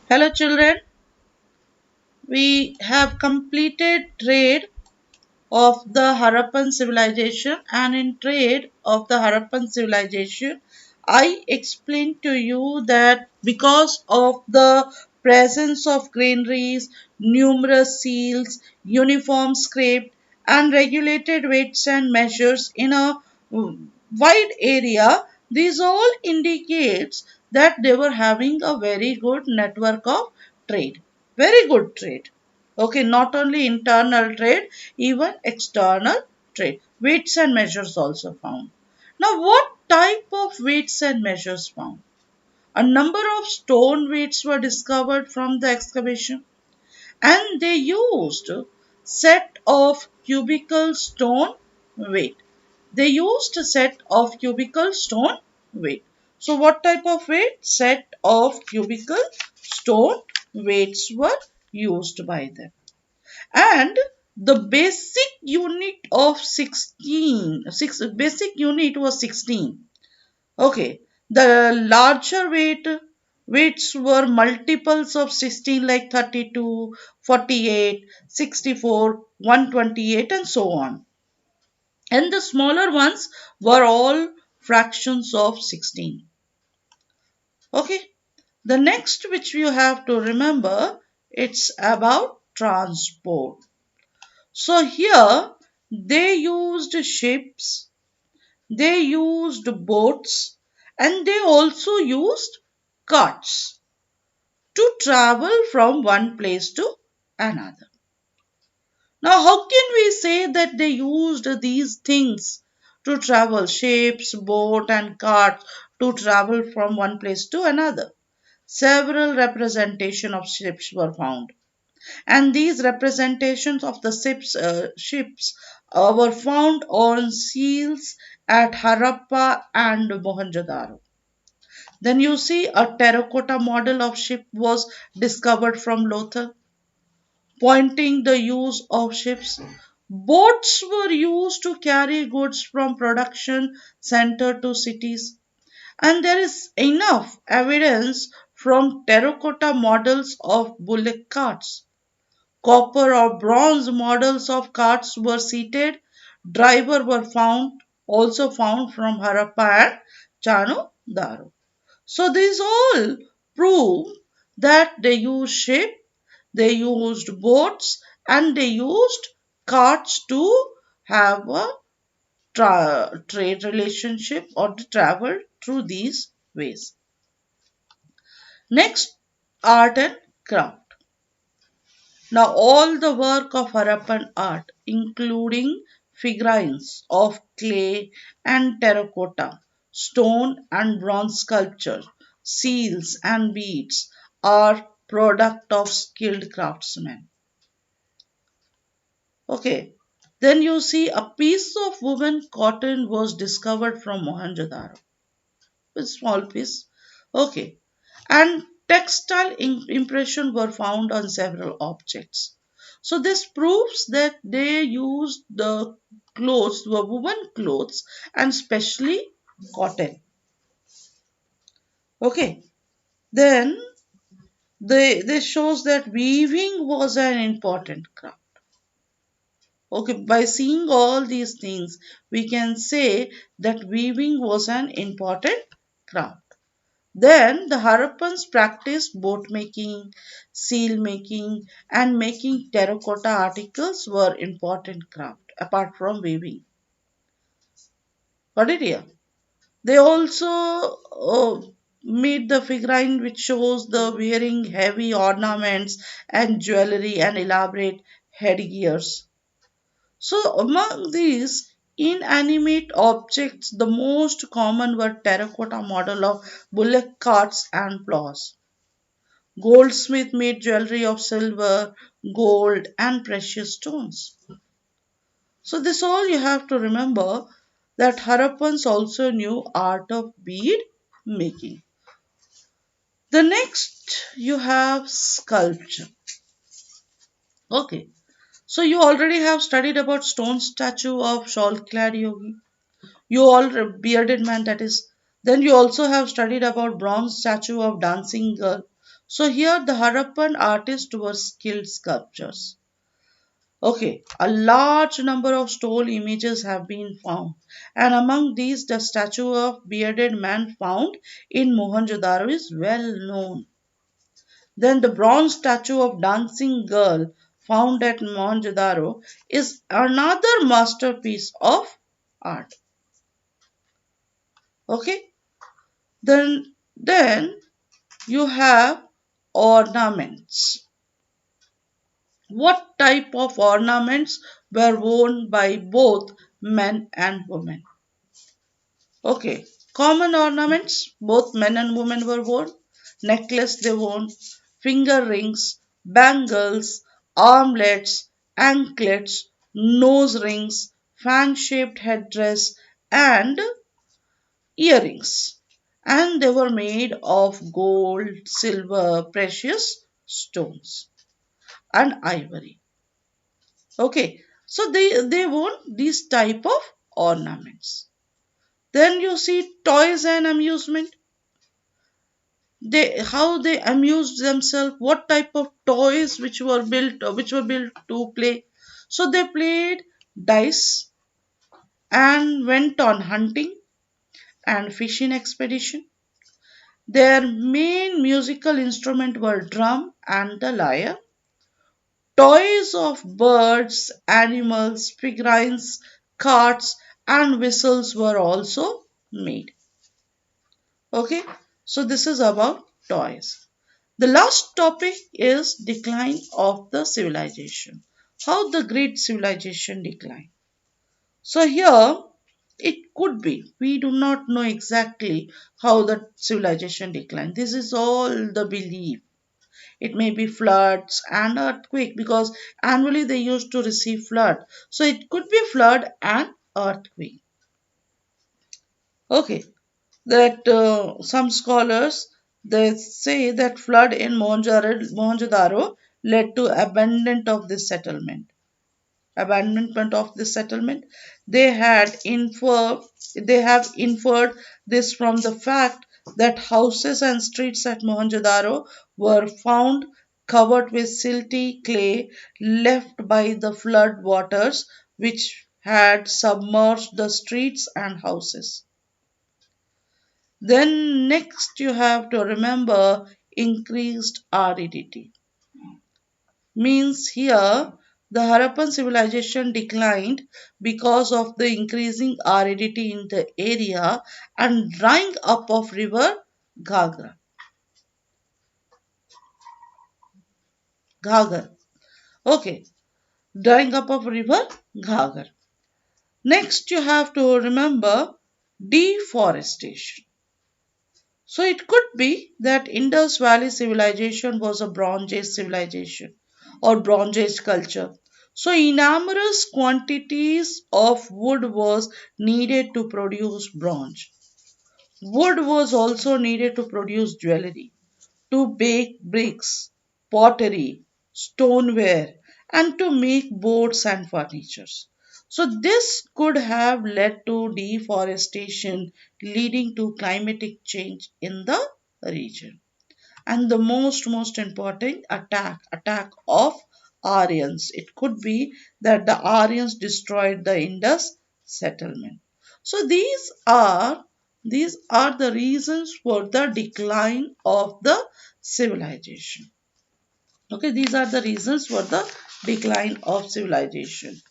Hello children, we have completed trade of the Harappan civilization, and in trade of the Harappan civilization I explained to you that because of the presence of granaries, numerous seals, uniform script and regulated weights and measures in a wide area, these all indicates that they were having a very good network of trade. Very good trade. Okay, not only internal trade, even external trade. Weights and measures also found. Now, what type of weights and measures found? A number of stone weights were discovered from the excavation, and they used set of cubical stone weight. They used a set of cubical stone weight. So what type of weight? Set of cubical stone weights were used by them. And the basic unit of 16, basic unit was 16. Okay, the larger weights were multiples of 16 like 32, 48, 64, 128 and so on. And the smaller ones were all fractions of 16. Okay, the next which you have to remember, it's about transport. So here they used ships, they used boats, and they also used carts to travel from one place to another. Now, how can we say that they used these things to travel, ships, boat, and carts to travel from one place to another? Several representation of ships were found, and these representations of the ships were found on seals at Harappa and Mohenjo-daro. Then you see a terracotta model of ship was discovered from Lothal, pointing the use of ships. Boats were used to carry goods from production center to cities, and there is enough evidence from terracotta models of bullock carts. Copper or bronze models of carts were seated. Driver were found, also found from Harappa and Chano-Daro. So these all prove that they used ship, they used boats, and they used carts to have a trade relationship or to travel through these ways. Next, art and craft. Now, all the work of Harappan art, including figurines of clay and terracotta, stone and bronze sculpture, seals and beads, are product of skilled craftsmen. Okay, then you see a piece of woven cotton was discovered from Mohenjo-daro. A small piece. Okay, and textile impression were found on several objects. So this proves that they used the clothes, the woven clothes, and especially cotton. Okay, then this shows that weaving was an important craft. Okay, by seeing all these things, we can say that weaving was an important craft. Then the Harappans practiced boat making, seal making, and making terracotta articles were important craft apart from weaving. Got it here? They also made the figurine which shows the wearing heavy ornaments and jewelry and elaborate headgears. So among these inanimate objects, the most common were terracotta model of bullock carts and plows. Goldsmith made jewelry of silver, gold, and precious stones. So this all you have to remember that Harappans also knew art of bead making. The next you have sculpture. Okay. So you already have studied about stone statue of shawl clad yogi. You all bearded man that is. Then you also have studied about bronze statue of dancing girl. So here the Harappan artists were skilled sculptors. Okay, a large number of stone images have been found, and among these, the statue of bearded man found in Mohenjo-daro is well known. Then the bronze statue of dancing girl found at Mohenjo-daro is another masterpiece of art. Okay, then you have ornaments. What type of ornaments were worn by both men and women? Okay, common ornaments, both men and women were worn. Necklace they worn, finger rings, bangles, armlets, anklets, nose rings, fan-shaped headdress, and earrings. And they were made of gold, silver, precious stones, and ivory. Okay, so they wore these type of ornaments. Then you see toys and amusement. They how they amused themselves. What type of toys which were built to play. So they played dice and went on hunting and fishing expedition. Their main musical instrument were drum and the lyre. Toys of birds, animals, figurines, carts, and whistles were also made. Okay, so this is about toys. The last topic is decline of the civilization. How the great civilization declined. So here it could be. We do not know exactly how the civilization declined. This is all the belief. It may be floods and earthquake because annually they used to receive flood. So it could be flood and earthquake. Okay, that some scholars they say that flood in Mohenjo-daro led to abandonment of this settlement. They they have inferred this from the fact that houses and streets at Mohenjo-daro were found covered with silty clay left by the flood waters which had submerged the streets and houses. Then next you have to remember increased aridity. Means here the Harappan civilization declined because of the increasing aridity in the area and drying up of river Ghagra. Ghagar. Okay, drying up of river Ghagar. Next you have to remember deforestation. So it could be that Indus Valley civilization was a Bronze Age civilization or Bronze Age culture. So enormous quantities of wood was needed to produce bronze. Wood was also needed to produce jewelry, to bake bricks, pottery, stoneware, and to make boats and furnitures. So this could have led to deforestation, leading to climatic change in the region. And the most important attack of Aryans. It could be that the Aryans destroyed the Indus settlement. So these are the reasons for the decline of the civilization. Okay, these are the reasons for the decline of civilization.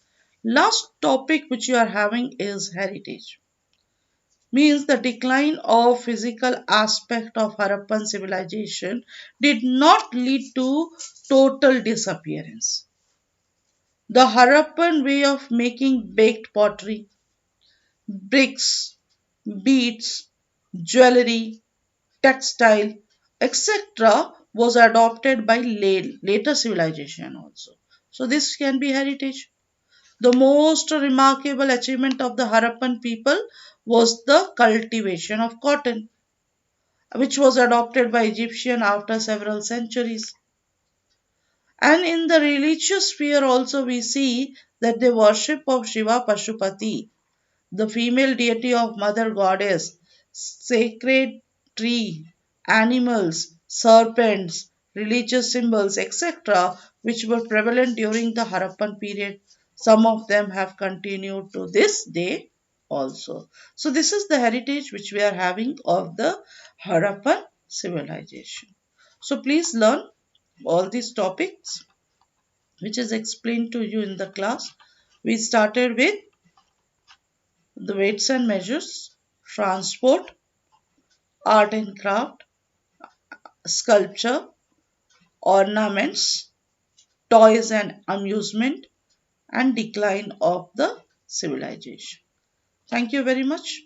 Last topic which you are having is heritage. Means the decline of physical aspect of Harappan civilization did not lead to total disappearance. The Harappan way of making baked pottery, bricks, beads, jewelry, textile, etc. was adopted by later civilization also. So this can be heritage. The most remarkable achievement of the Harappan people was the cultivation of cotton, which was adopted by Egyptian after several centuries. And in the religious sphere also we see that the worship of Shiva Pashupati, the female deity of Mother Goddess, sacred tree, animals, serpents, religious symbols, etc., which were prevalent during the Harappan period. Some of them have continued to this day also. So, this is the heritage which we are having of the Harappan civilization. So, please learn all these topics which is explained to you in the class. We started with the weights and measures, transport, art and craft, sculpture, ornaments, toys and amusement, and decline of the civilization. Thank you very much.